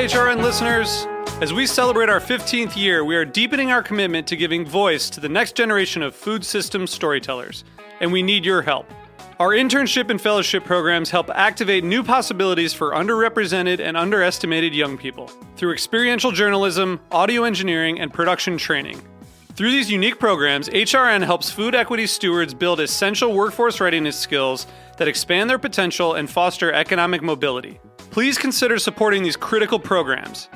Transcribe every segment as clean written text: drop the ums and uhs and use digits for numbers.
Hi, HRN listeners. As we celebrate our 15th year, we are deepening our commitment to giving voice to the next generation of food systems storytellers, and we need your help. Our internship and fellowship programs help activate new possibilities for underrepresented and underestimated young people through experiential journalism, audio engineering, and production training. Through these unique programs, HRN helps food equity stewards build essential workforce readiness skills that expand their potential and foster economic mobility. Please consider supporting these critical programs.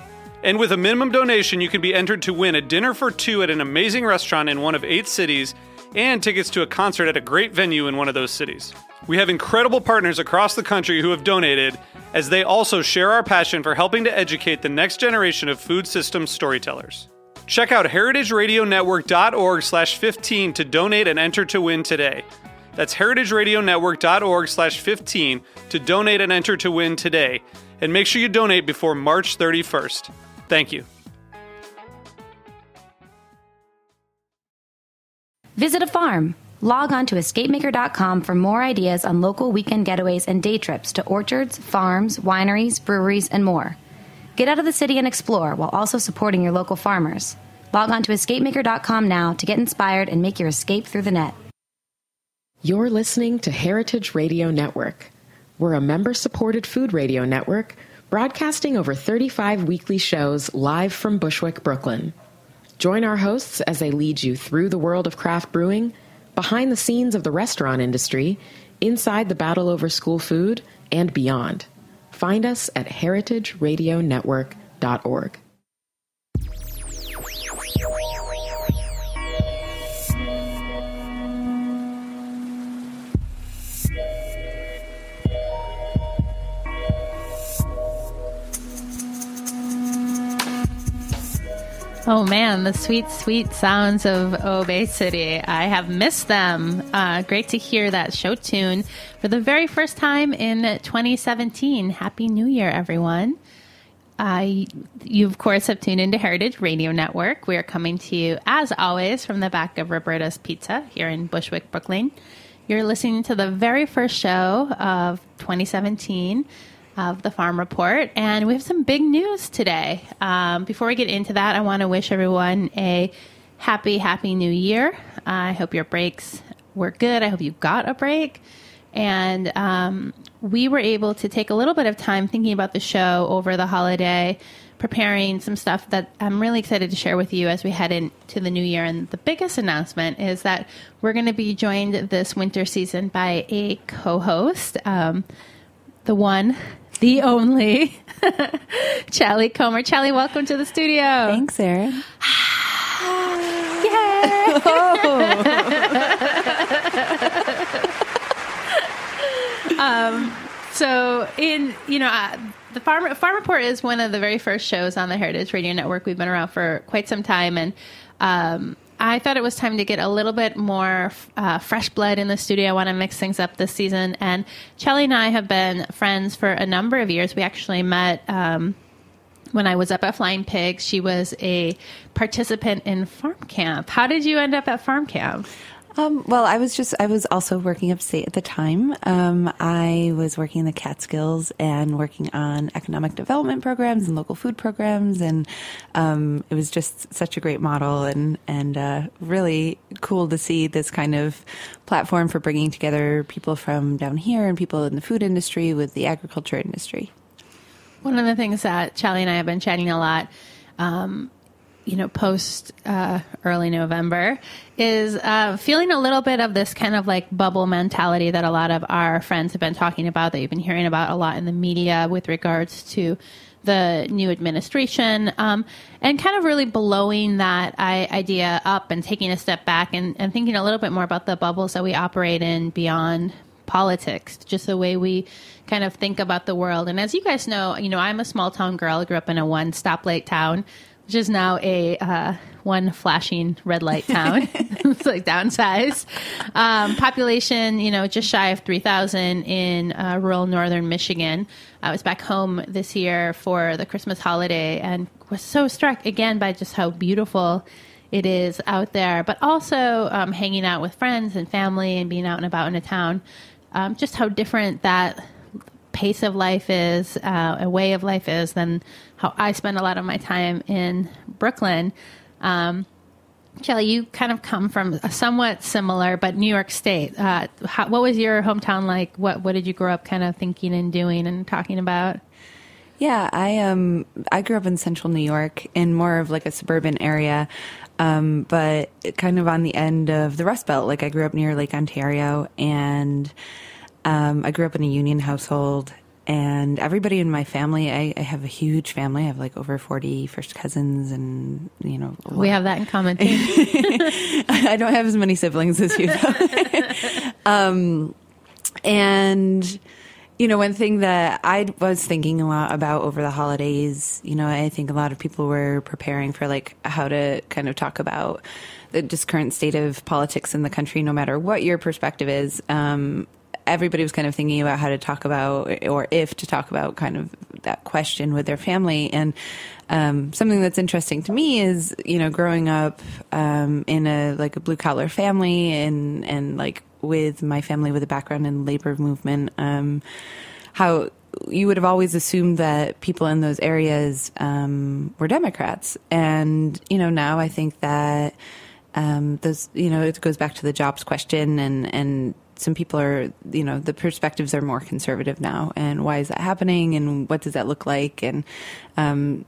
And with a minimum donation, you can be entered to win a dinner for two at an amazing restaurant in one of 8 cities and tickets to a concert at a great venue in one of those cities. We have incredible partners across the country who have donated, as they also share our passion for helping to educate the next generation of food systems storytellers. Check out heritageradionetwork.org/15 to donate and enter to win today. That's heritageradionetwork.org/15 to donate and enter to win today. And make sure you donate before March 31st. Thank you. Visit a farm. Log on to escapemaker.com for more ideas on local weekend getaways and day trips to orchards, farms, wineries, breweries, and more. Get out of the city and explore while also supporting your local farmers. Log on to escapemaker.com now to get inspired and make your escape through the net. You're listening to Heritage Radio Network. We're a member-supported food radio network broadcasting over 35 weekly shows live from Bushwick, Brooklyn. Join our hosts as they lead you through the world of craft brewing, behind the scenes of the restaurant industry, inside the battle over school food, and beyond. Find us at heritageradionetwork.org. Oh man, the sweet, sweet sounds of Obey City. I have missed them. Great to hear that show tune for the very first time in 2017. Happy New Year, everyone. You, of course, have tuned into Heritage Radio Network. We are coming to you, as always, from the back of Roberta's Pizza here in Bushwick, Brooklyn. You're listening to the very first show of 2017 of the Farm Report, and we have some big news today. Before we get into that, I want to wish everyone a happy New Year. I hope your breaks were good. I hope you got a break. And we were able to take a little bit of time thinking about the show over the holiday, preparing some stuff that I'm really excited to share with you as we head into the new year. And the biggest announcement is that we're going to be joined this winter season by a co-host, the one, the only, Challey Comer. Challey, welcome to the studio. Thanks, Erin. Yay! So the Farm Report is one of the very first shows on the Heritage Radio Network. We've been around for quite some time, and I thought it was time to get a little bit more fresh blood in the studio. I want to mix things up this season. And Challey and I have been friends for a number of years. We actually met when I was up at Flying Pigs. She was a participant in farm camp. How did you end up at farm camp? Well, I was also working upstate at the time. I was working in the Catskills and working on economic development programs and local food programs. And it was just such a great model and really cool to see this kind of platform for bringing together people from down here and people in the food industry with the agriculture industry. One of the things that Challey and I have been chatting a lot post early November is feeling a little bit of this kind of like bubble mentality that a lot of our friends have been talking about, that you've been hearing about a lot in the media with regards to the new administration, and kind of really blowing that idea up and taking a step back and thinking a little bit more about the bubbles that we operate in beyond politics, just the way we kind of think about the world. And as you guys know, I'm a small town girl. I grew up in a one stoplight town, which is now a one flashing red light town. It's like downsized. Population, just shy of 3,000 in rural northern Michigan. I was back home this year for the Christmas holiday and was so struck again by just how beautiful it is out there, but also hanging out with friends and family and being out and about in a town. Just how different that pace of life is, a way of life is, than how I spend a lot of my time in Brooklyn. Challey, you kind of come from a somewhat similar, but New York State. What was your hometown like? What did you grow up kind of thinking and doing and talking about? Yeah, I grew up in central New York in more of like a suburban area, but kind of on the end of the Rust Belt. Like I grew up near Lake Ontario, and I grew up in a union household. And everybody in my family, I have a huge family. I have like over 40 first cousins, and we have that in common too. I don't have as many siblings as you though. And one thing that I was thinking a lot about over the holidays, I think a lot of people were preparing for like how to kind of talk about the just current state of politics in the country, no matter what your perspective is. Everybody was kind of thinking about how to talk about, or if to talk about kind of that question with their family. And something that's interesting to me is, growing up in a blue collar family and like with my family with a background in the labor movement, how you would have always assumed that people in those areas were Democrats. And, now I think that those, it goes back to the jobs question, and some people are, the perspectives are more conservative now. And why is that happening? And what does that look like? And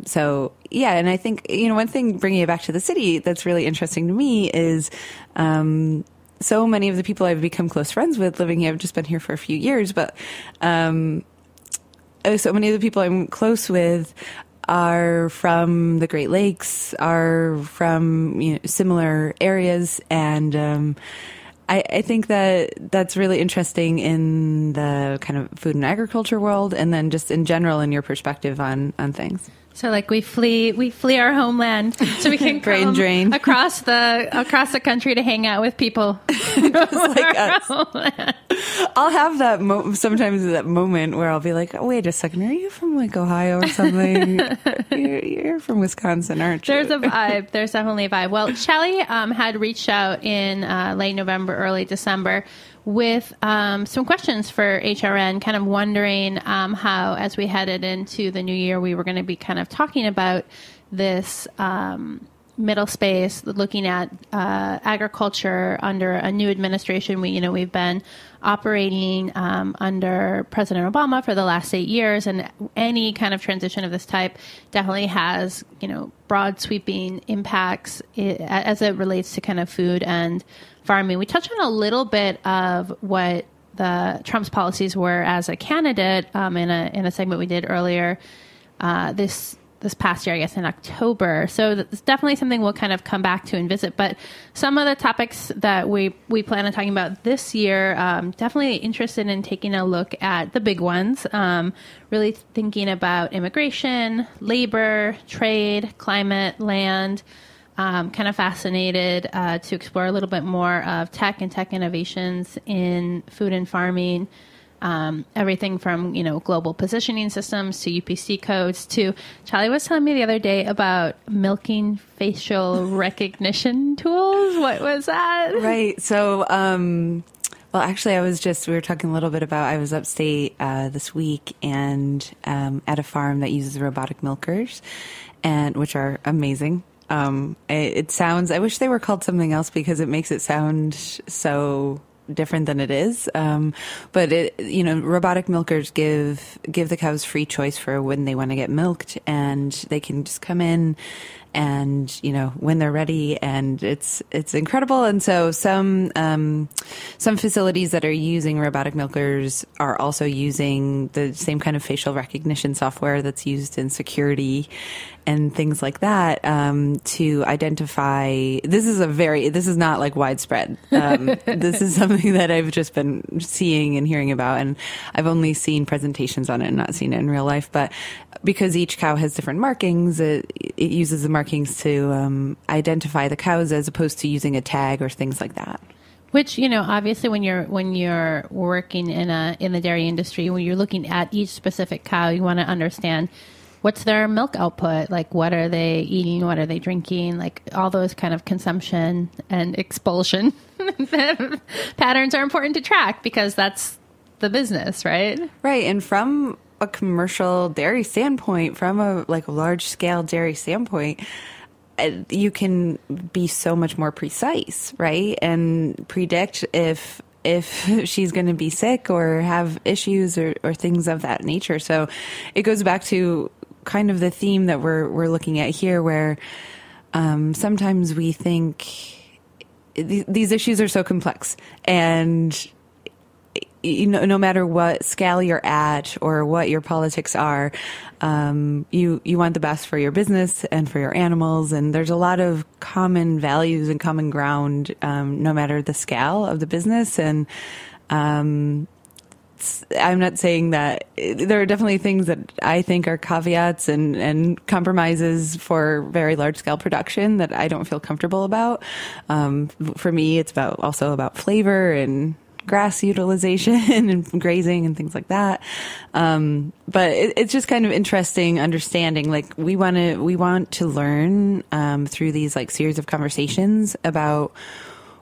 so, yeah, and I think, one thing bringing it back to the city that's really interesting to me is so many of the people I've become close friends with living here, I've just been here for a few years, but so many of the people I'm close with are from the Great Lakes, are from similar areas, and I think that that's really interesting in the kind of food and agriculture world, and then just in general in your perspective on things. So like we flee our homeland so we can brain drain across the country to hang out with people just like us. I'll have that sometimes that moment where I'll be like, oh, wait a second, are you from like Ohio or something? you're from Wisconsin, aren't you? There's a vibe. There's definitely a vibe. Well, Challey had reached out in late November, early December with some questions for HRN, kind of wondering how, as we headed into the new year, we were going to be kind of talking about this middle space, looking at agriculture under a new administration. We've been operating under President Obama for the last 8 years, and any kind of transition of this type definitely has, broad sweeping impacts as it relates to kind of food and farming. We touched on a little bit of what Trump's policies were as a candidate in a segment we did earlier this past year, I guess in October. So it's definitely something we'll kind of come back to and visit. But some of the topics that we plan on talking about this year, definitely interested in taking a look at the big ones, really thinking about immigration, labor, trade, climate, land. Kind of fascinated to explore a little bit more of tech and tech innovations in food and farming. Everything from, global positioning systems to UPC codes to Challey was telling me the other day about milking facial recognition tools. What was that? Right. So, well, actually, we were talking a little bit about, I was upstate this week and at a farm that uses robotic milkers, and which are amazing. It sounds, I wish they were called something else because it makes it sound so different than it is. But robotic milkers give the cows free choice for when they want to get milked, and they can just come in and, when they're ready, and it's incredible. And so some facilities that are using robotic milkers are also using the same kind of facial recognition software that's used in security and things like that, to identify. This is not like widespread. This is something that I've just been seeing and hearing about, and I've only seen presentations on it and not seen it in real life. But because each cow has different markings, it uses the markings to identify the cows as opposed to using a tag or things like that. Which, obviously when you're working in the dairy industry, when you're looking at each specific cow, you want to understand what's their milk output, like what are they eating, what are they drinking, like all those kind of consumption and expulsion patterns are important to track, because that's the business, right? Right. And from a commercial dairy standpoint, from a large scale dairy standpoint, you can be so much more precise, right? And predict if she's going to be sick or have issues or things of that nature. So it goes back to kind of the theme that we're looking at here, where sometimes we think these issues are so complex, and no matter what scale you're at or what your politics are, you want the best for your business and for your animals. And there's a lot of common values and common ground, no matter the scale of the business. And I'm not saying that there are definitely things that I think are caveats and compromises for very large scale production that I don't feel comfortable about. For me, it's also about flavor and grass utilization and grazing and things like that. But it's just kind of interesting understanding, we want to learn, through these series of conversations about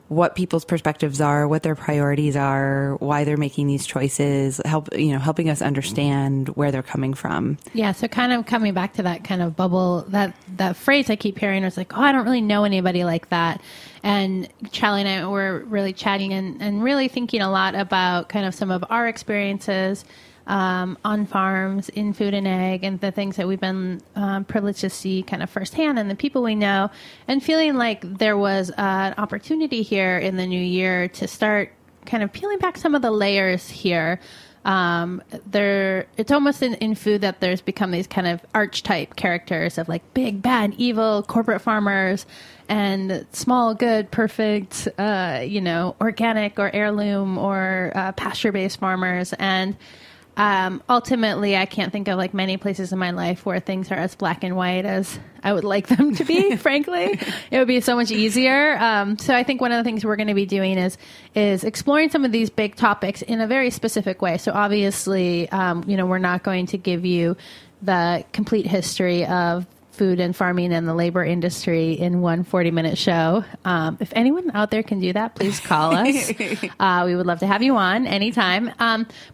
what people's perspectives are, what their priorities are, why they're making these choices, helping us understand where they're coming from. Yeah. So kind of coming back to that kind of bubble, that phrase I keep hearing is I don't really know anybody like that. And Challey and I were really chatting and really thinking a lot about kind of some of our experiences on farms, in food and ag, and the things that we've been privileged to see kind of firsthand, and the people we know, and feeling like there was an opportunity here in the new year to start kind of peeling back some of the layers here. It's almost in food that there's become these kind of archetype characters of big, bad, evil corporate farmers and small, good, perfect, organic or heirloom or pasture-based farmers. And ultimately, I can't think of like many places in my life where things are as black and white as I would like them to be. Frankly, it would be so much easier. So I think one of the things we're going to be doing is exploring some of these big topics in a very specific way. So obviously, we're not going to give you the complete history of food and farming and the labor industry in one 40-minute show. If anyone out there can do that, please call us. We would love to have you on anytime.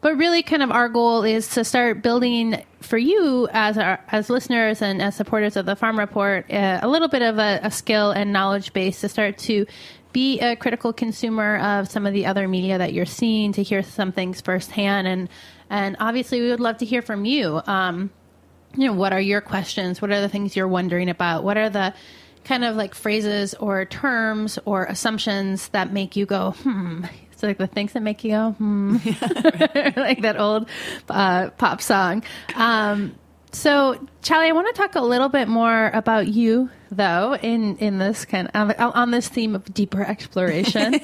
But really kind of our goal is to start building for you as listeners and as supporters of the Farm Report, a little bit of a skill and knowledge base to start to be a critical consumer of some of the other media that you're seeing, to hear some things firsthand. And obviously we would love to hear from you. What are your questions? What are the things you're wondering about? What are the kind of like phrases or terms or assumptions that make you go, It's like the things that make you go, Yeah, like that old pop song. So, Challey, I want to talk a little bit more about you, though, in this kind of, on this theme of deeper exploration.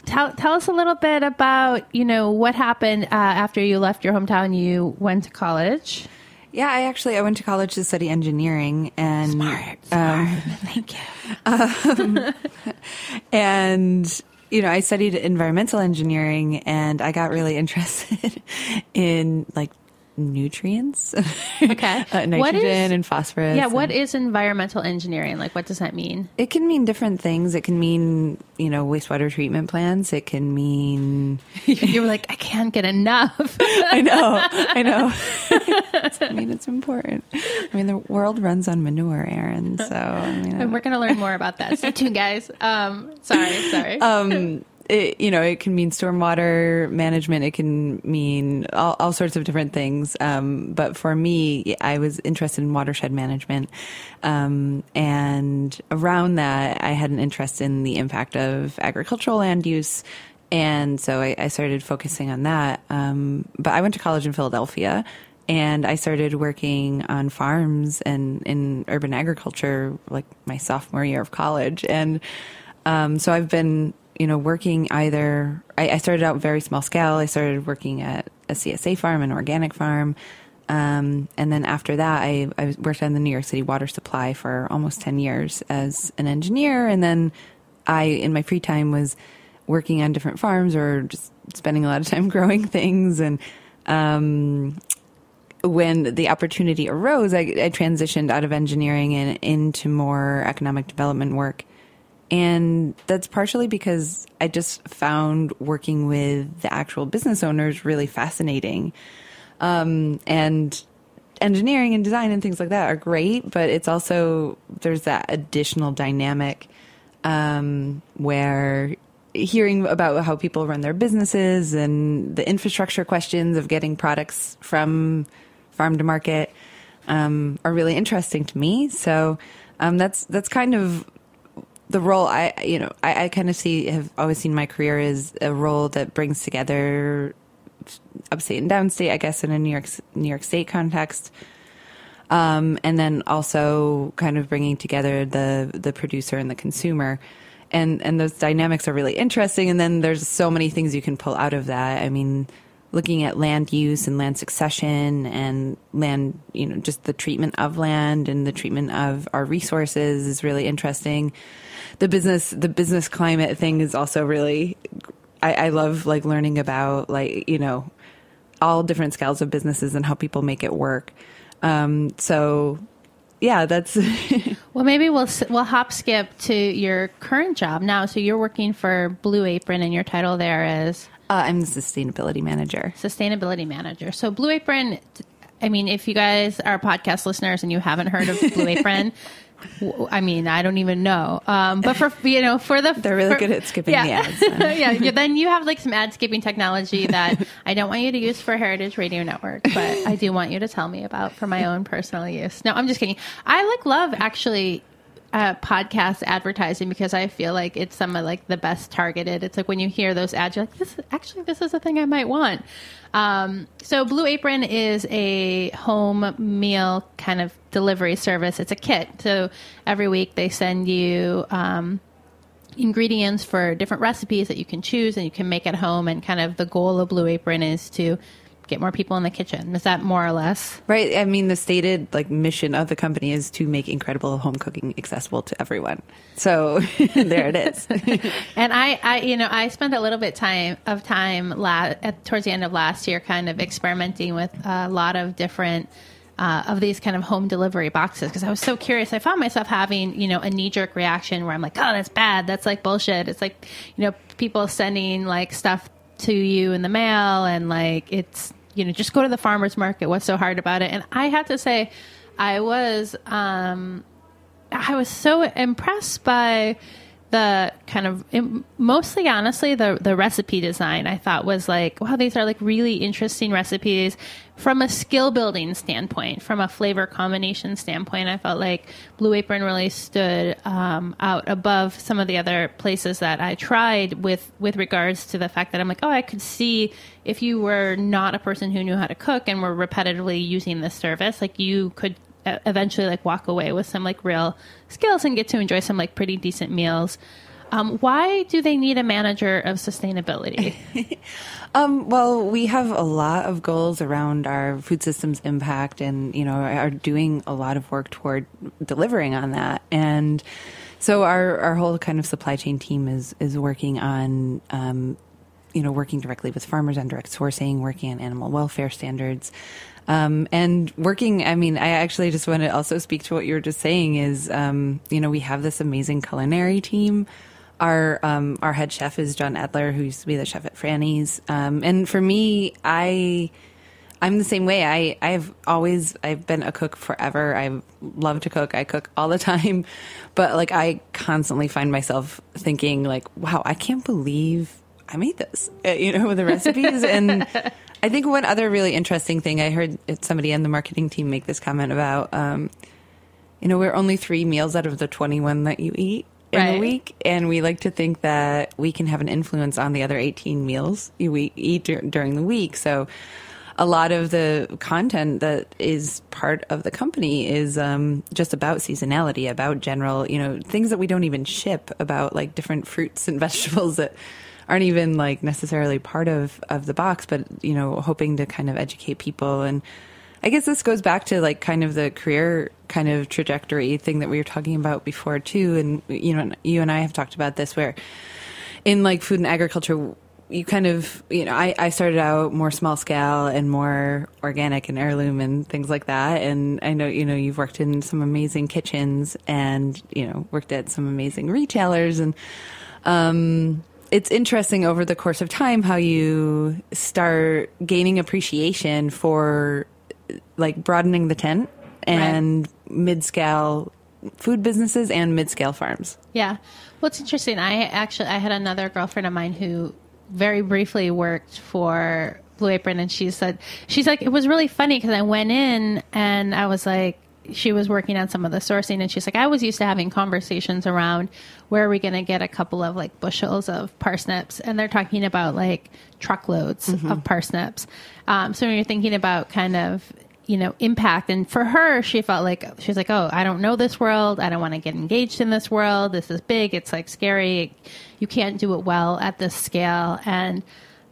Tell us a little bit about, what happened after you left your hometown. You went to college. Yeah, I went to college to study engineering. And Smart. Thank you. And, I studied environmental engineering, and I got really interested in nutrients. Okay. Nitrogen and phosphorus. Yeah, what is environmental engineering? Like, what does that mean? It can mean different things. It can mean, wastewater treatment plants. It can mean... You were like, I can't get enough. I know. It's important. The world runs on manure, Erin. So, And we're going to learn more about that. Stay tuned, guys. Sorry. It can mean stormwater management. It can mean all sorts of different things. But for me, I was interested in watershed management. And around that, I had an interest in the impact of agricultural land use. And so I started focusing on that. But I went to college in Philadelphia, and I started working on farms and in urban agriculture like my sophomore year of college. And so I've been working I started out very small scale. I started working at a CSA farm, an organic farm. And then after that, I worked on the New York City water supply for almost 10 years as an engineer. And then in my free time, was working on different farms or just spending a lot of time growing things. And when the opportunity arose, I transitioned out of engineering and into more economic development work. And that's partially because I just found working with the actual business owners really fascinating. And engineering and design and things like that are great, but it's also, there's that additional dynamic where hearing about how people run their businesses and the infrastructure questions of getting products from farm to market are really interesting to me. So that's kind of the role I kind of have always seen my career as a role that brings together upstate and downstate, I guess, in a New York State context. And then also kind of bringing together the producer and the consumer. And those dynamics are really interesting. And then there's so many things you can pull out of that. I mean, looking at land use and land succession and land, just the treatment of land and the treatment of our resources is really interesting. The business climate thing is also really, I love like learning about all different scales of businesses and how people make it work. So yeah, that's well, maybe we'll hop skip to your current job now. So you're working for Blue Apron and your title there is? I'm the sustainability manager. Sustainability manager. So Blue Apron, I mean, if you guys are podcast listeners and you haven't heard of Blue Apron, I mean, I don't even know. But they're really good at skipping the ads. Yeah. Then you have like some ad skipping technology that I don't want you to use for Heritage Radio Network, but I do want you to tell me about for my own personal use. No, I'm just kidding. I love actually podcast advertising because I feel like it's some of like the best targeted. It's like when you hear those ads, you're like, this is a thing I might want. So Blue Apron is a home meal kind of delivery service. It's a kit. So every week they send you ingredients for different recipes that you can choose and you can make at home. And kind of the goal of Blue Apron is to get more people in the kitchen. Is that more or less? Right. I mean, the stated mission of the company is to make incredible home cooking accessible to everyone. So there it is. And I spent a little bit of time towards the end of last year kind of experimenting with a lot of different of these kind of home delivery boxes because I was so curious. I found myself having, a knee-jerk reaction where I'm like, oh, that's bad. That's like bullshit. It's like, people sending like stuff to you in the mail and like it's, just go to the farmer's market. What's so hard about it? And I had to say, I was so impressed by the kind of mostly honestly the recipe design. I thought was like, wow, these are like really interesting recipes from a skill building standpoint, from a flavor combination standpoint. I felt like Blue Apron really stood out above some of the other places that I tried with regards to the fact that I'm like, oh, I could see if you were not a person who knew how to cook and were repetitively using this service, like you could eventually like walk away with some like real skills and get to enjoy some like pretty decent meals. Why do they need a manager of sustainability? Well, we have a lot of goals around our food systems impact and, are doing a lot of work toward delivering on that. And so our whole kind of supply chain team is working on, working directly with farmers on direct sourcing, working on animal welfare standards. And working, I actually just want to also speak to what you were just saying is, we have this amazing culinary team. Our head chef is John Edler, who used to be the chef at Franny's. And for me, I'm the same way. I've been a cook forever. I love to cook. I cook all the time. But like, I constantly find myself thinking like, wow, I can't believe I made this, with the recipes. And I think one other really interesting thing, I heard somebody in the marketing team make this comment about, we're only 3 meals out of the 21 that you eat in a week. And we like to think that we can have an influence on the other 18 meals you eat during the week. So a lot of the content that is part of the company is just about seasonality, about general, things that we don't even ship, about like different fruits and vegetables that aren't even like necessarily part of the box, but, hoping to kind of educate people. And I guess this goes back to like kind of the career kind of trajectory thing that we were talking about before too. And, you and I have talked about this where in like food and agriculture, you kind of, I started out more small scale and more organic and heirloom and things like that. And I know, you've worked in some amazing kitchens and, worked at some amazing retailers. And it's interesting over the course of time how you start gaining appreciation for like broadening the tent and mid-scale food businesses and mid-scale farms. Yeah. Well, it's interesting. I had another girlfriend of mine who very briefly worked for Blue Apron, and she's like, it was really funny because I went in and I was like, she was working on some of the sourcing, and she's like, I was used to having conversations around where are we going to get a couple of like bushels of parsnips, and they're talking about like truckloads of parsnips. So when you're thinking about kind of, impact, and for her, she felt like, she's like, oh, I don't know this world. I don't want to get engaged in this world. This is big. It's like scary. You can't do it well at this scale. And,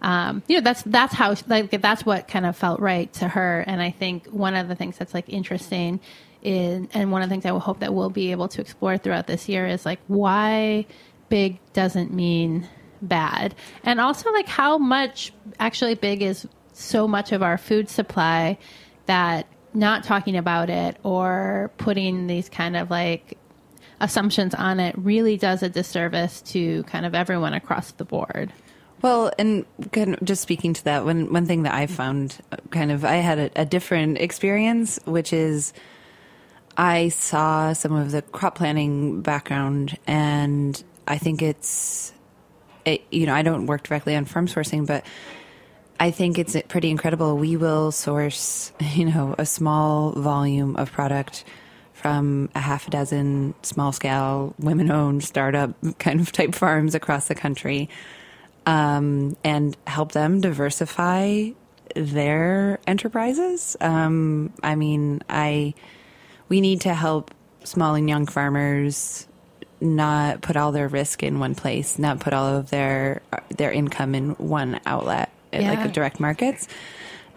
that's how, like, that's what kind of felt right to her. And I think one of the things that's like interesting and one of the things I will hope that we'll be able to explore throughout this year is like why big doesn't mean bad. And also like how much actually big is so much of our food supply that not talking about it or putting these kind of like assumptions on it really does a disservice to kind of everyone across the board. Well, and kind of just speaking to that, one thing that I found I had a different experience, which is I saw some of the crop planning background, and I think I don't work directly on farm sourcing, but I think it's pretty incredible. We will source, a small volume of product from a half a dozen small scale, women-owned startup kind of type farms across the country, and help them diversify their enterprises. We need to help small and young farmers not put all their risk in one place, not put all of their income in one outlet. Like direct markets.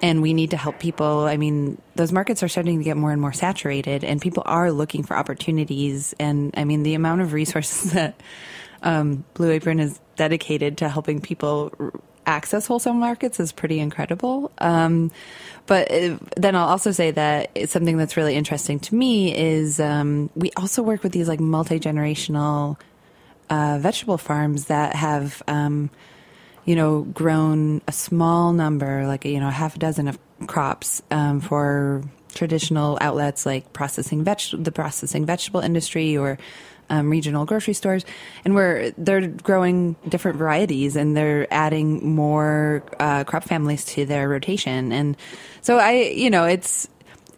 And we need to help people. I mean, those markets are starting to get more and more saturated, and people are looking for opportunities. And I mean, the amount of resources that Blue Apron is dedicated to helping people access wholesale markets is pretty incredible. But then I'll also say that it's something that's really interesting to me is we also work with these like multi-generational vegetable farms that have grown a small number, like, half a dozen of crops for traditional outlets like the processing vegetable industry or regional grocery stores. And they're growing different varieties and they're adding more crop families to their rotation. And so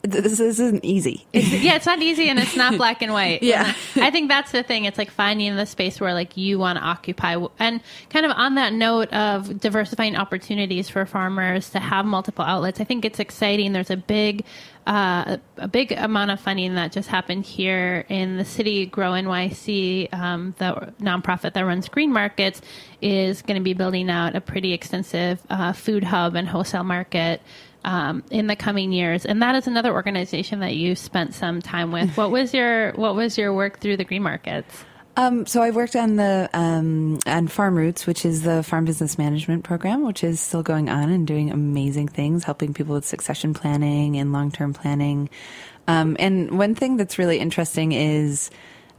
this isn't easy. It's not easy, and it's not black and white. Yeah. I think that's the thing. It's like finding the space where like you want to occupy. And kind of on that note of diversifying opportunities for farmers to have multiple outlets, I think it's exciting. There's a big amount of funding that just happened here in the city. Grow NYC, the nonprofit that runs green markets, is going to be building out a pretty extensive food hub and wholesale market in the coming years. And that is another organization that you spent some time with. What was your work through the green markets? So I worked on on Farm Roots, which is the farm business management program, which is still going on and doing amazing things, helping people with succession planning and long-term planning. And one thing that's really interesting is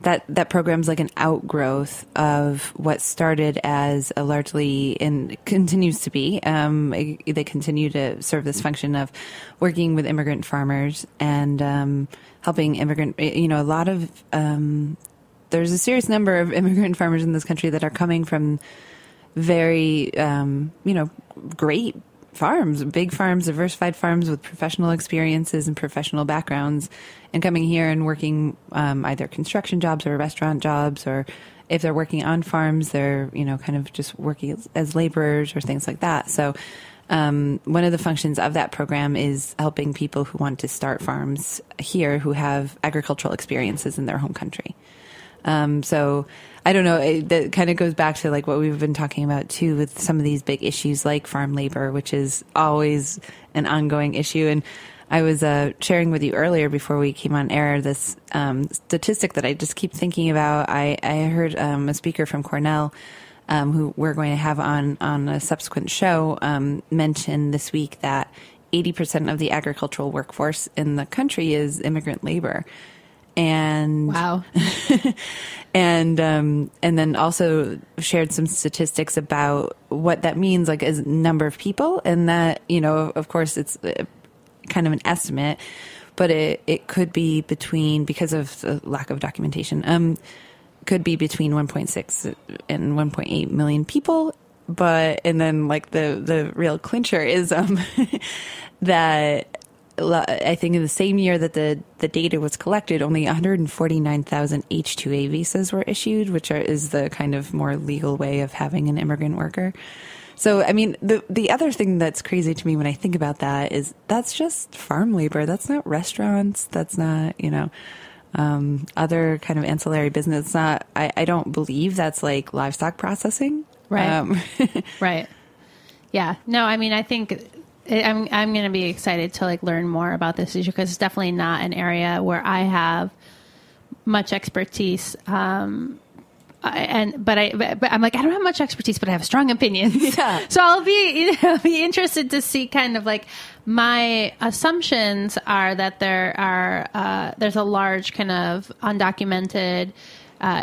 that program's like an outgrowth of what started as a largely, and continues to be, they continue to serve this function of working with immigrant farmers and helping immigrant, a lot of, there's a serious number of immigrant farmers in this country that are coming from very, great farms, big farms, diversified farms with professional experiences and professional backgrounds, and coming here and working either construction jobs or restaurant jobs, or if they're working on farms, they're, kind of just working as laborers or things like that. So one of the functions of that program is helping people who want to start farms here who have agricultural experiences in their home country. So I don't know, that kind of goes back to like what we've been talking about too with some of these big issues like farm labor, which is always an ongoing issue. And I was sharing with you earlier before we came on air this statistic that I just keep thinking about. I heard a speaker from Cornell who we're going to have on a subsequent show, mentioned this week that 80% of the agricultural workforce in the country is immigrant labor. And wow. and then also shared some statistics about what that means, like as number of people, and that, you know, of course it's kind of an estimate, but it could be between, because of the lack of documentation, could be between 1.6 and 1.8 million people. But, and then like the real clincher is that I think in the same year that the data was collected, only 149,000 H-2A visas were issued, which is the kind of more legal way of having an immigrant worker. So, I mean, the other thing that's crazy to me when I think about that is that's just farm labor. That's not restaurants. That's not, you know, other kind of ancillary business. It's not, I don't believe that's like livestock processing. Right. Right. Yeah. No, I mean, I think I'm going to be excited to like learn more about this issue, because it's definitely not an area where I have much expertise. But I'm like, I don't have much expertise, but I have strong opinions. Yeah. So I'll be, be interested to see kind of like, my assumptions are that there's a large kind of undocumented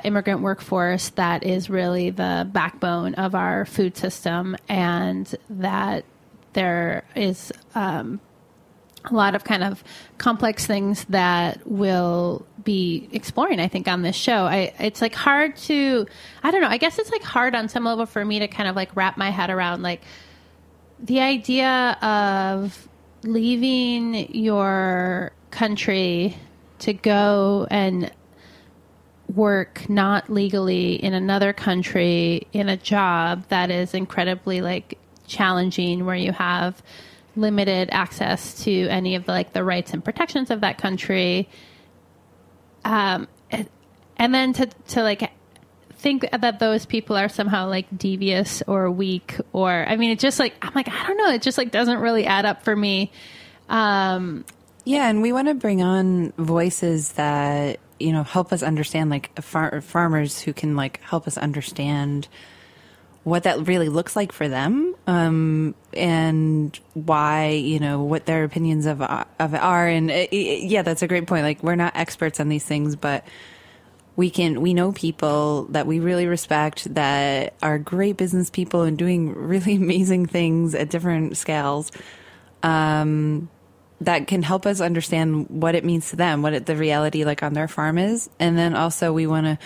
immigrant workforce that is really the backbone of our food system, and that there is a lot of kind of complex things that we'll be exploring, I think, on this show. It's like hard to, I don't know, I guess it's like hard on some level for me to kind of like wrap my head around like the idea of leaving your country to go and work not legally in another country in a job that is incredibly like challenging, where you have limited access to any of the rights and protections of that country, and then to like think that those people are somehow like devious or weak, or I mean, it just like, I'm like, I don't know, it just like doesn't really add up for me. Yeah, and we want to bring on voices that, you know, help us understand, like farmers who can like help us understand what that really looks like for them, and why, you know, what their opinions of it are. And yeah, that's a great point. Like, we're not experts on these things, but we know people that we really respect that are great business people and doing really amazing things at different scales, that can help us understand what it means to them, what the reality like on their farm is. And then also we want to,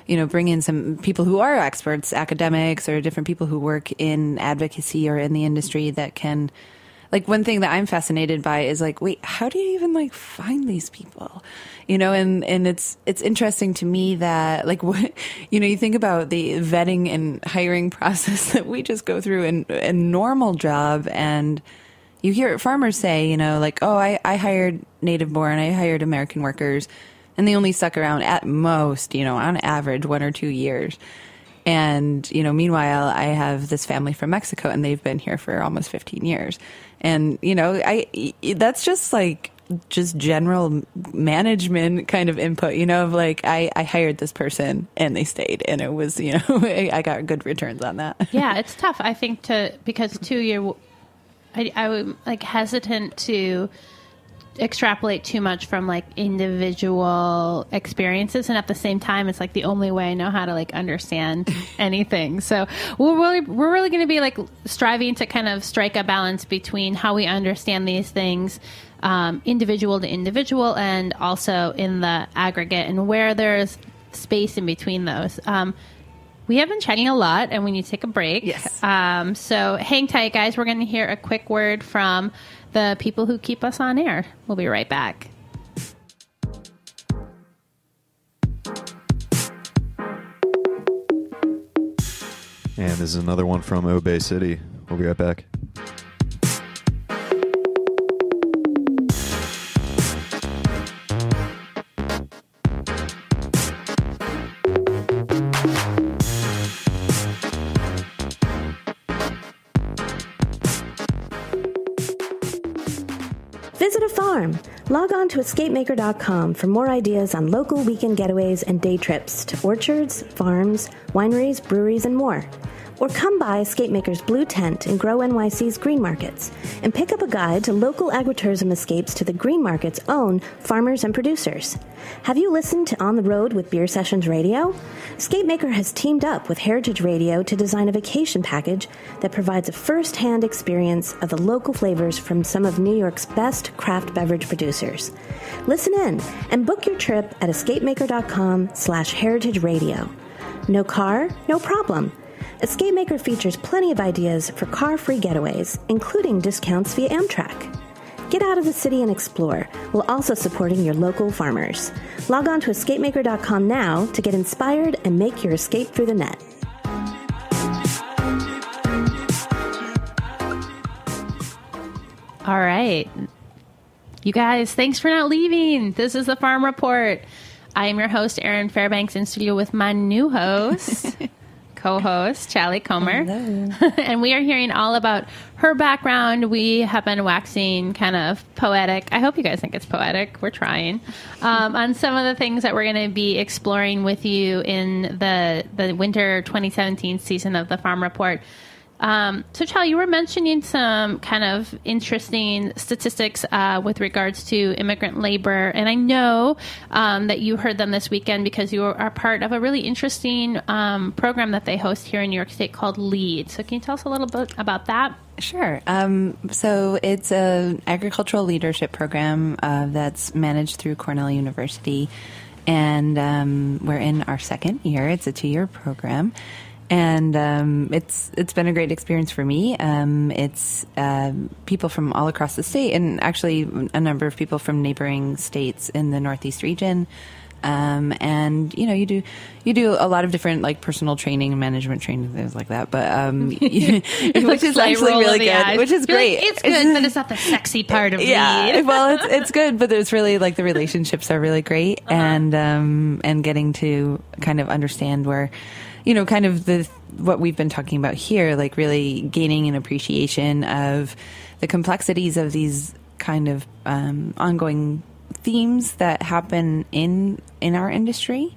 you know, bring in some people who are experts, academics, or different people who work in advocacy or in the industry that can, like, one thing that I'm fascinated by is like, wait, how do you even like find these people? You know, and it's interesting to me that like, what, you know, you think about the vetting and hiring process that we just go through in a normal job, and you hear farmers say, you know, like, oh, I hired native born, I hired American workers, and they only stuck around at most, you know, on average 1 or 2 years. And, you know, meanwhile, I have this family from Mexico, and they've been here for almost 15 years. And, you know, that's just like, just general management kind of input, you know, of like, I hired this person and they stayed, and it was, you know, I got good returns on that. Yeah, it's tough, I think, because I would like hesitant to extrapolate too much from like individual experiences, and at the same time, it's like the only way I know how to like understand anything. So we're really going to be like striving to kind of strike a balance between how we understand these things, individual to individual, and also in the aggregate, and where there's space in between those. We have been chatting a lot, and we need to take a break. Yes. So hang tight, guys. We're going to hear a quick word from the people who keep us on air. We'll be right back. And this is another one from Obey City. We'll be right back. Visit a farm farm. Log on to escapemaker.com for more ideas on local weekend getaways and day trips to orchards, farms, wineries, breweries, and more. Or come by Escape Maker's Blue Tent and Grow NYC's Green Markets and pick up a guide to local agritourism escapes to the Green Market's own farmers and producers. Have you listened to On the Road with Beer Sessions Radio? Escape Maker has teamed up with Heritage Radio to design a vacation package that provides a first-hand experience of the local flavors from some of New York's best craft beverage producers. Listen in and book your trip at escapemaker.com/heritage radio. No car? No problem. Escape Maker features plenty of ideas for car-free getaways, including discounts via Amtrak. Get out of the city and explore, while also supporting your local farmers. Log on to escapemaker.com now to get inspired and make your escape through the net. All right. You guys, thanks for not leaving. This is the Farm Report. I am your host, Erin Fairbanks, in studio with my new host, co-host, Challey Comer. And we are hearing all about her background. We have been waxing kind of poetic. I hope you guys think it's poetic. We're trying. On some of the things that we're going to be exploring with you in the winter 2017 season of the Farm Report. So, Challey, you were mentioning some kind of interesting statistics with regards to immigrant labor, and I know that you heard them this weekend because you are part of a really interesting program that they host here in New York State called LEAD. So can you tell us a little bit about that? Sure. So it's an agricultural leadership program that's managed through Cornell University, and we're in our second year. It's a 2-year program. And it's been a great experience for me. It's people from all across the state, and actually a number of people from neighboring states in the Northeast region. And you do a lot of different like personal training and management training, things like that. But which is actually really good, eyes. Which is great. Like, it's good, but it's not the sexy part of yeah. Well, it's good, but it's really like the relationships are really great, and getting to kind of understand where. Kind of what we've been talking about here, like really gaining an appreciation of the complexities of these kind of ongoing themes that happen in our industry,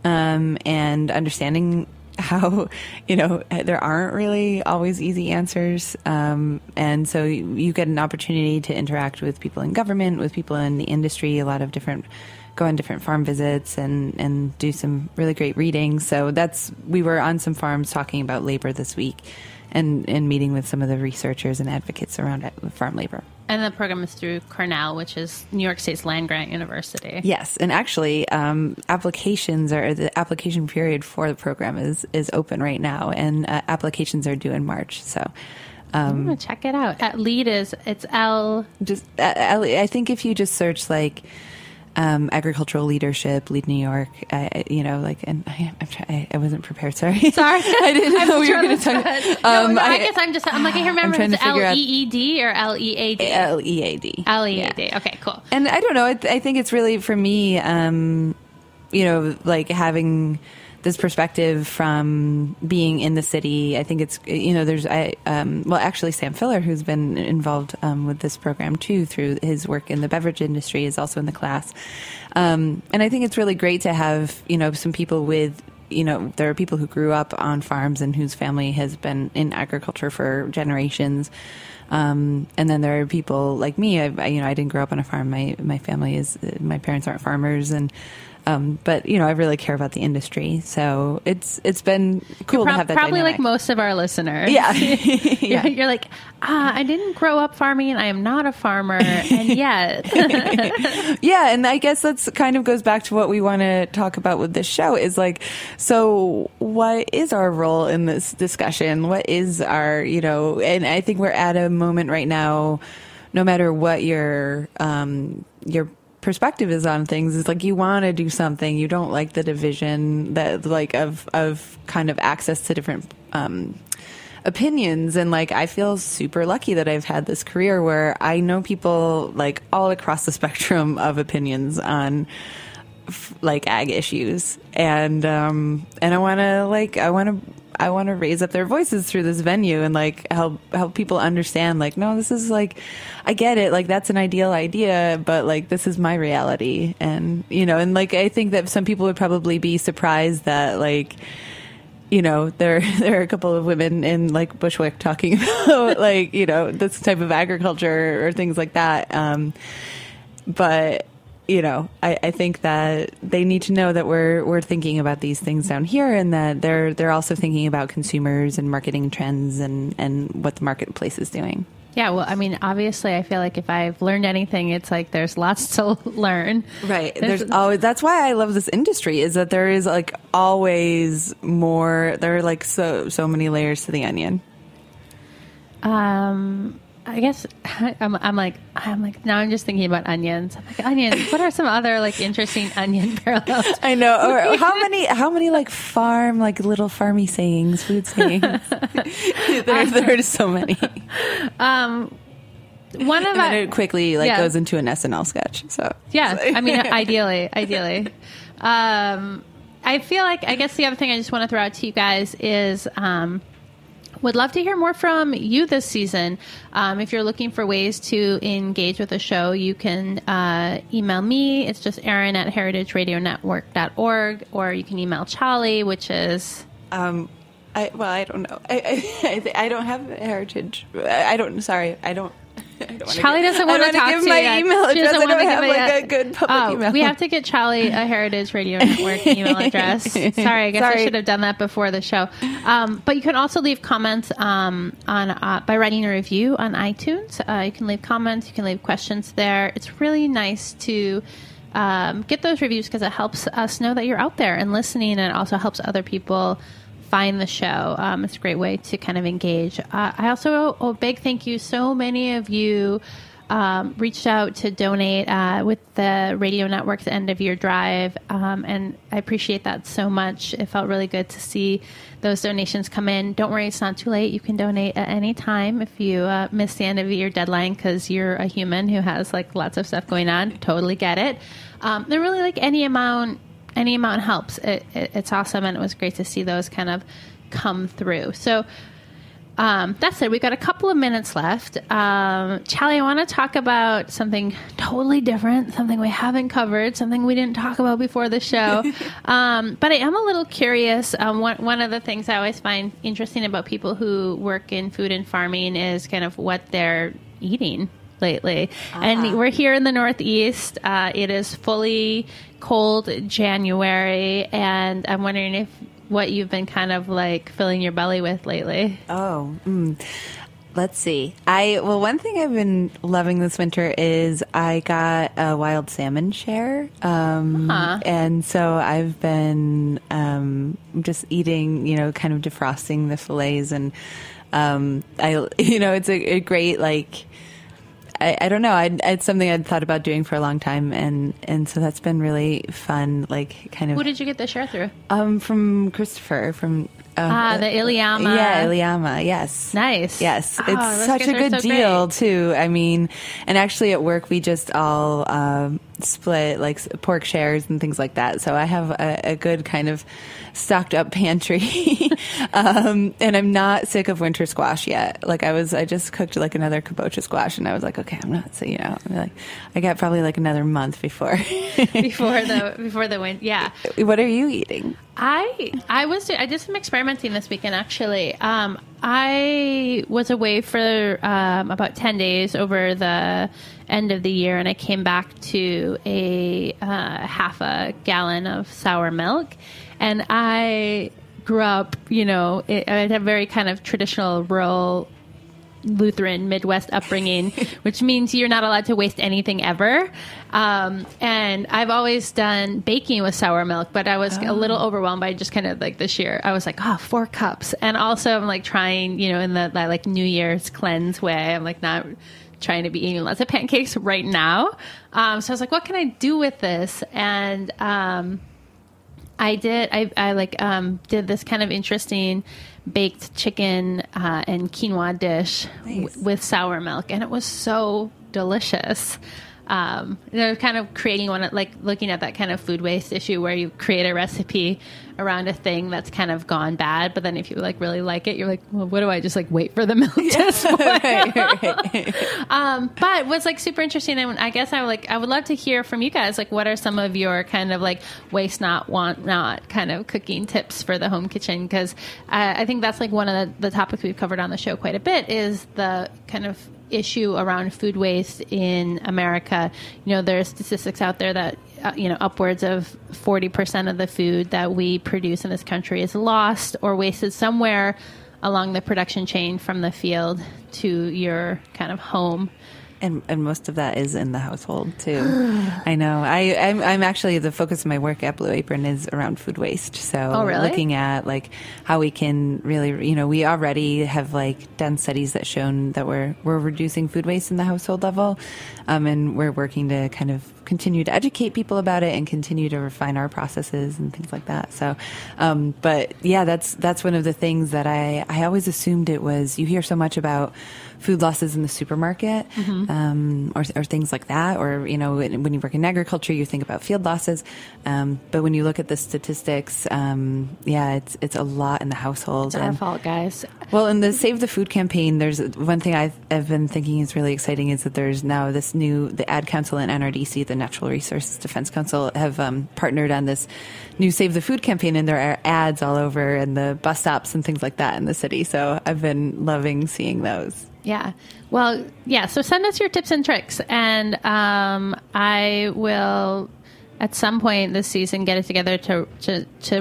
and understanding how, there aren't really always easy answers. And so you get an opportunity to interact with people in government, with people in the industry, go on different farm visits and do some really great reading. So we were on some farms talking about labor this week and meeting with some of the researchers and advocates around farm labor. And the program is through Cornell, which is New York State's land-grant university. Yes, and actually, the application period for the program is open right now, and applications are due in March. So, I'm gonna check it out. At LEAD it's L. Just I think if you just search like. Agricultural leadership, LEAD New York. I wasn't prepared. Sorry, I didn't know we were going to talk. I guess I'm like I remember it's LEED or LEAD. LEAD. LEAD. Yeah. Okay, cool. And I don't know. I think it's really for me, like having this perspective from being in the city. I think it's there's actually Sam Filler, who's been involved with this program too through his work in the beverage industry, is also in the class, and I think it's really great to have some people with there are people who grew up on farms and whose family has been in agriculture for generations. And then there are people like me. I didn't grow up on a farm. My family my parents aren't farmers, and but I really care about the industry, so it's been cool to have that. Probably dynamic. Like most of our listeners, yeah. You're like, I didn't grow up farming, and I am not a farmer, and yet, yeah. And I guess that's kind of goes back to what we want to talk about with this show is like, so what is our role in this discussion? What is our, and I think we're at a moment right now, no matter what your perspective is on things, is like you want to do something, you don't like the division that like of kind of access to different opinions. And like I feel super lucky that I've had this career where I know people like all across the spectrum of opinions on like ag issues, and I want to I want to raise up their voices through this venue and like help people understand like, no, this is like, I get it. Like that's an ideal idea, but like, this is my reality. And, and like, I think that some people would probably be surprised that like, there are a couple of women in like Bushwick talking about like, this type of agriculture or things like that. But I think that they need to know that we're thinking about these things down here, and that they're also thinking about consumers and marketing trends and what the marketplace is doing. Yeah, well, I mean, obviously, I feel like if I've learned anything, it's like there's lots to learn. Right. There's always, that's why I love this industry, is that there is like always more. There are like so many layers to the onion. I guess I'm like now I'm just thinking about onions. I'm like, onions. What are some other like interesting onion parallels? I know. Or how many like farm, like little farmy sayings, food sayings? There's so many. One of it quickly goes into an SNL sketch. So yeah, I mean, ideally. I feel like, I guess the other thing I just want to throw out to you guys is, would love to hear more from you this season. If you're looking for ways to engage with the show, you can email me. It's just Erin@heritageradionetwork.org, or you can email Challey, which is... I don't know. I don't have a heritage. I don't. Challey doesn't want to talk to give my email address. I don't have like a good public email. We have to get Challey a Heritage Radio Network email address. Sorry, I guess I should have done that before the show. But you can also leave comments by writing a review on iTunes. You can leave comments. You can leave questions there. It's really nice to get those reviews because it helps us know that you're out there and listening, and it also helps other people find the show. It's a great way to kind of engage. I also owe a big thank you. So many of you reached out to donate with the radio network's end of year drive, and I appreciate that so much. It felt really good to see those donations come in. Don't worry, it's not too late. You can donate at any time if you miss the end of year deadline because you're a human who has like lots of stuff going on. Totally get it. They're really like any amount helps. It's awesome, and it was great to see those kind of come through. So that's it. We've got a couple of minutes left. Challey, I want to talk about something totally different, something we haven't covered, something we didn't talk about before the show. But I am a little curious. One of the things I always find interesting about people who work in food and farming is kind of what they're eating lately. And we're here in the Northeast. It is fully cold January, and I'm wondering what you've been kind of like filling your belly with lately. Let's see. One thing I've been loving this winter is I got a wild salmon share. And so I've been just eating, kind of defrosting the fillets, and it's a great like, I don't know. It's something I'd thought about doing for a long time, and so that's been really fun. Like, kind of. Who did you get the share through? From Christopher from. The Iliama. Yeah, Iliama. Yes. Nice. Yes, it's such a good deal too. I mean, and actually at work we just all split like pork shares and things like that. So I have a good kind of stocked up pantry, and I'm not sick of winter squash yet. Like I just cooked like another kabocha squash, and I was like, okay, I'm not. So I'm like, I got probably like another month before the winter. Yeah. What are you eating? I did some experimenting this weekend, actually. I was away for about 10 days over the end of the year, and I came back to a half a gallon of sour milk. And I grew up, I had a very kind of traditional rural Lutheran Midwest upbringing, which means you're not allowed to waste anything ever. And I've always done baking with sour milk, but I was a little overwhelmed by just kind of like this year. I was like, 4 cups. And also I'm like trying, in the like New Year's cleanse way. I'm like not trying to be eating lots of pancakes right now. So I was like, what can I do with this? And I did this kind of interesting baked chicken and quinoa dish with sour milk, and it was so delicious. They're kind of creating one, like looking at that kind of food waste issue where you create a recipe around a thing that's kind of gone bad, but then if you like really like it, you're like, well, what do I just like wait for the milk to spoil? But what's like super interesting, and I guess I would love to hear from you guys, like what are some of your kind of like waste not, want not kind of cooking tips for the home kitchen? Because I think that's like one of the topics we've covered on the show quite a bit, is the kind of issue around food waste in America. There are statistics out there that upwards of 40% of the food that we produce in this country is lost or wasted somewhere along the production chain from the field to your kind of home. And most of that is in the household too. I know. I'm actually, the focus of my work at Blue Apron is around food waste. So really? Looking at like how we can really, we already have like done studies that shown that we're reducing food waste in the household level, and we're working to kind of continue to educate people about it and continue to refine our processes and things like that. So, but yeah, that's one of the things that I always assumed it was. You hear so much about food losses in the supermarket, or things like that, or when you work in agriculture, you think about field losses. But when you look at the statistics, it's a lot in the household. It's our fault, guys. Well, in the Save the Food campaign, there's one thing I've been thinking is really exciting is that there's now the Ad Council and NRDC, the Natural Resources Defense Council, have partnered on this new Save the Food campaign, and there are ads all over in the bus stops and things like that in the city. So I've been loving seeing those. Yeah. Well, yeah. So send us your tips and tricks, and I will at some point this season get it together to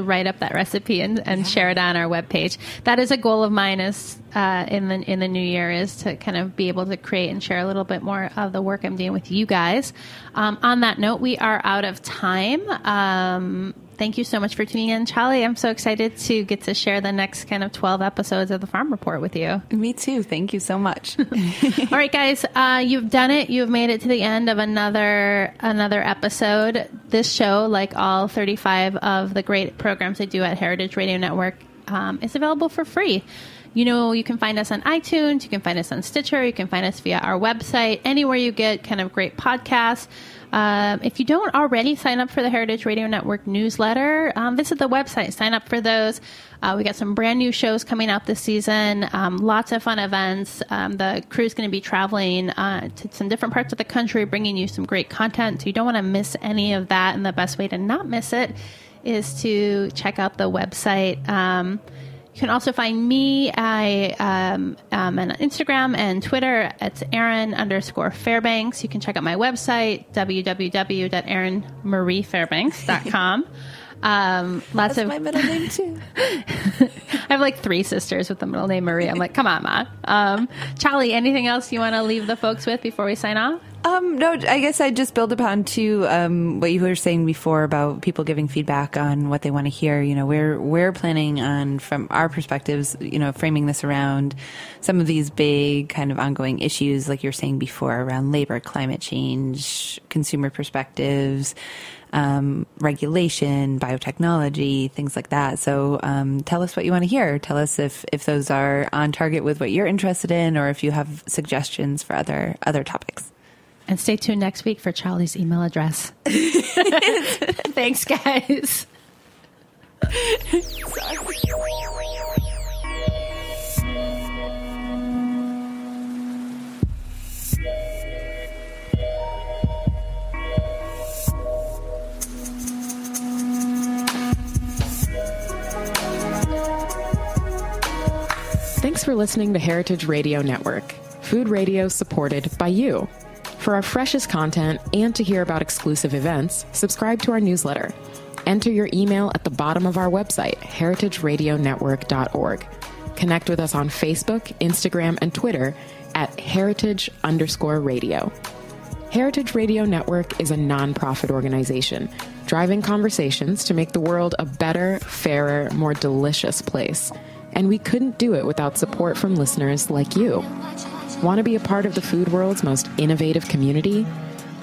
write up that recipe and share it on our webpage. That is a goal of mine, is in the new year, is to kind of be able to create and share a little bit more of the work I'm doing with you guys. On that note, we are out of time. Thank you so much for tuning in, Challey. I'm so excited to get to share the next kind of 12 episodes of the Farm Report with you. Me too. Thank you so much. All right, guys, you've done it. You've made it to the end of another episode. This show, like all 35 of the great programs I do at Heritage Radio Network, is available for free. You can find us on iTunes, you can find us on Stitcher, you can find us via our website, anywhere you get kind of great podcasts. If you don't already sign up for the Heritage Radio Network newsletter, visit the website, sign up for those. We got some brand new shows coming out this season, lots of fun events. The crew's going to be traveling to some different parts of the country, bringing you some great content. So you don't want to miss any of that. And the best way to not miss it is to check out the website. You can also find me. I am on Instagram and Twitter. It's Erin_Fairbanks. You can check out my website, www.erinmariefairbanks.com. That's my middle name too. I have like 3 sisters with the middle name Marie. I'm like, come on, Ma. Challey, anything else you want to leave the folks with before we sign off? No, I guess I'd just build upon too what you were saying before about people giving feedback on what they want to hear. We're planning on, from our perspectives, framing this around some of these big kind of ongoing issues, like you were saying before, around labor, climate change, consumer perspectives, regulation, biotechnology, things like that. So tell us what you want to hear. Tell us if those are on target with what you're interested in, or if you have suggestions for other topics. And stay tuned next week for Challey's email address. Thanks, guys. Sorry. Thanks for listening to Heritage Radio Network, food radio supported by you. For our freshest content and to hear about exclusive events, subscribe to our newsletter. Enter your email at the bottom of our website, heritageradionetwork.org. Connect with us on Facebook, Instagram, and Twitter at heritage_radio. Heritage Radio Network is a nonprofit organization driving conversations to make the world a better, fairer, more delicious place. And we couldn't do it without support from listeners like you. Want to be a part of the food world's most innovative community?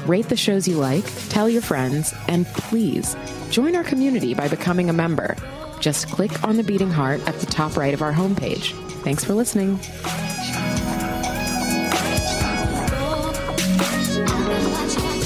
Rate the shows you like, tell your friends, and please join our community by becoming a member. Just click on the beating heart at the top right of our homepage. Thanks for listening. I've been watching